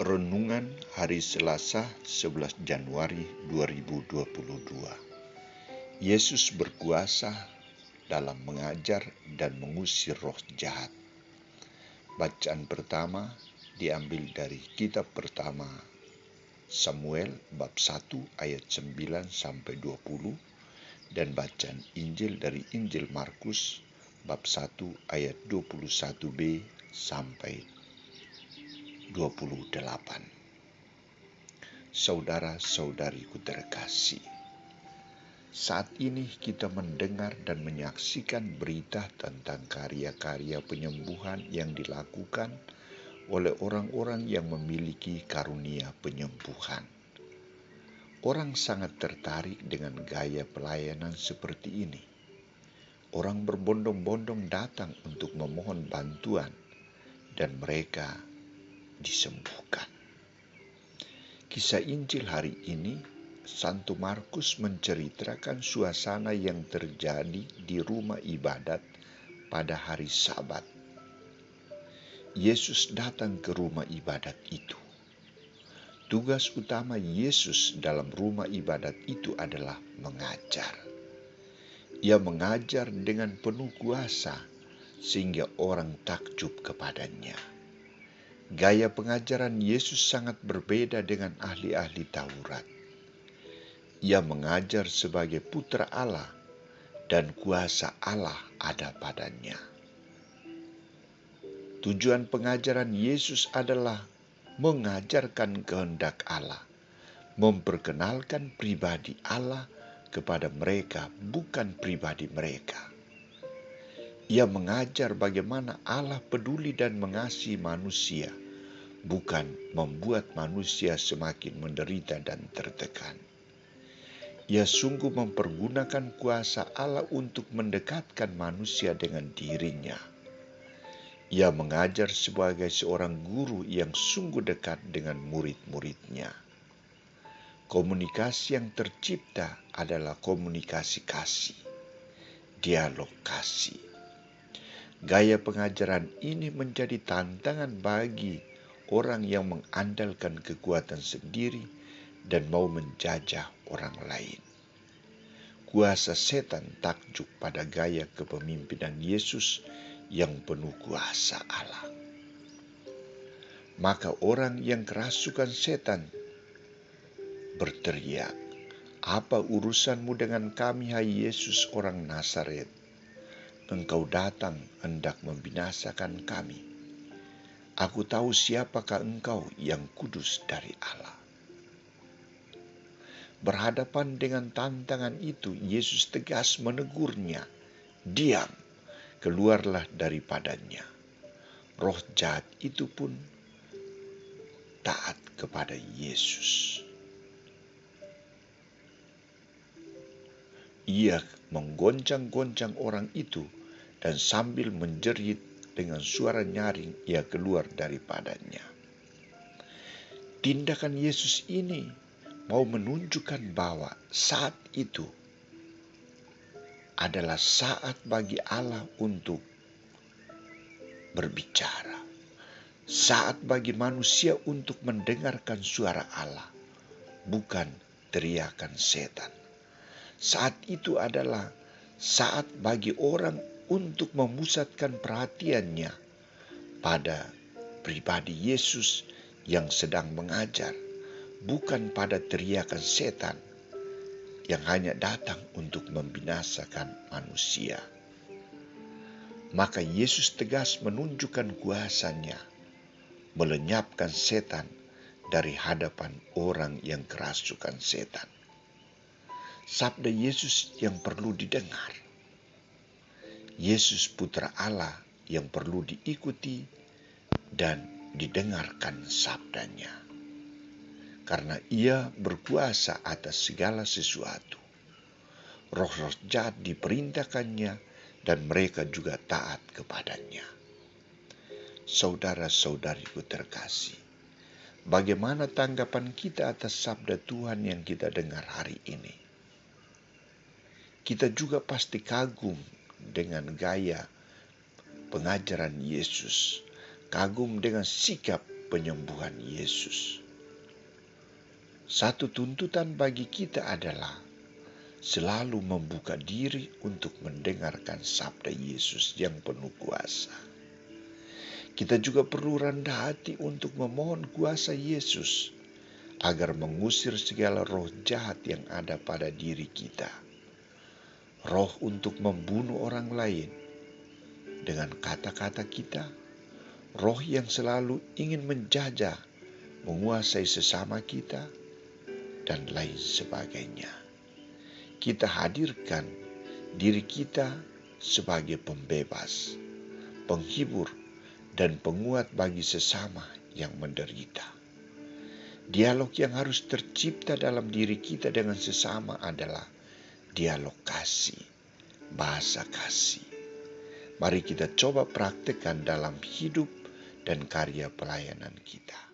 Renungan Hari Selasa 11 Januari 2022. Yesus berkuasa dalam mengajar dan mengusir roh jahat. Bacaan pertama diambil dari kitab pertama Samuel bab 1 ayat 9 sampai 20 dan bacaan Injil dari Injil Markus bab 1 ayat 21b sampai 28. Saudara-saudariku terkasih, saat ini kita mendengar dan menyaksikan berita tentang karya-karya penyembuhan yang dilakukan oleh orang-orang yang memiliki karunia penyembuhan. Orang sangat tertarik dengan gaya pelayanan seperti ini. Orang berbondong-bondong datang untuk memohon bantuan dan mereka disembuhkan. Kisah Injil hari ini, Santo Markus menceritakan suasana yang terjadi di rumah ibadat pada hari Sabat. Yesus datang ke rumah ibadat itu. Tugas utama Yesus dalam rumah ibadat itu adalah mengajar. Ia mengajar dengan penuh kuasa sehingga orang takjub kepadanya. Gaya pengajaran Yesus sangat berbeda dengan ahli-ahli Taurat. Ia mengajar sebagai putra Allah dan kuasa Allah ada padanya. Tujuan pengajaran Yesus adalah mengajarkan kehendak Allah, memperkenalkan pribadi Allah kepada mereka, bukan pribadi mereka. Ia mengajar bagaimana Allah peduli dan mengasihi manusia, bukan membuat manusia semakin menderita dan tertekan. Ia sungguh mempergunakan kuasa Allah untuk mendekatkan manusia dengan dirinya. Ia mengajar sebagai seorang guru yang sungguh dekat dengan murid-muridnya. Komunikasi yang tercipta adalah komunikasi kasih, dialog kasih. Gaya pengajaran ini menjadi tantangan bagi orang yang mengandalkan kekuatan sendiri dan mau menjajah orang lain. Kuasa setan takjub pada gaya kepemimpinan Yesus yang penuh kuasa Allah. Maka orang yang kerasukan setan berteriak, "Apa urusanmu dengan kami, hai Yesus orang Nazaret? Engkau datang hendak membinasakan kami. Aku tahu siapakah engkau yang kudus dari Allah." Berhadapan dengan tantangan itu, Yesus tegas menegurnya, "Diam, keluarlah daripadanya." Roh jahat itu pun taat kepada Yesus. Ia menggoncang-goncang orang itu dan sambil menjerit dengan suara nyaring ia keluar daripadanya. Tindakan Yesus ini mau menunjukkan bahwa saat itu adalah saat bagi Allah untuk berbicara. Saat bagi manusia untuk mendengarkan suara Allah, bukan teriakan setan. Saat itu adalah saat bagi orang untuk memusatkan perhatiannya pada pribadi Yesus yang sedang mengajar, bukan pada teriakan setan yang hanya datang untuk membinasakan manusia. Maka Yesus tegas menunjukkan kuasanya, melenyapkan setan dari hadapan orang yang kerasukan setan. Sabda Yesus yang perlu didengar. Yesus Putra Allah yang perlu diikuti dan didengarkan sabdanya. Karena ia berkuasa atas segala sesuatu. Roh-roh jahat diperintahkannya dan mereka juga taat kepadanya. Saudara-saudariku terkasih, bagaimana tanggapan kita atas sabda Tuhan yang kita dengar hari ini? Kita juga pasti kagum dengan gaya pengajaran Yesus, kagum dengan sikap penyembuhan Yesus. Satu tuntutan bagi kita adalah selalu membuka diri untuk mendengarkan sabda Yesus yang penuh kuasa. Kita juga perlu rendah hati untuk memohon kuasa Yesus agar mengusir segala roh jahat yang ada pada diri kita. Roh untuk membunuh orang lain dengan kata-kata kita, roh yang selalu ingin menjajah, menguasai sesama kita, dan lain sebagainya. Kita hadirkan diri kita sebagai pembebas, penghibur, dan penguat bagi sesama yang menderita. Dialog yang harus tercipta dalam diri kita dengan sesama adalah dialog kasih, bahasa kasih. Mari kita coba praktekkan dalam hidup dan karya pelayanan kita.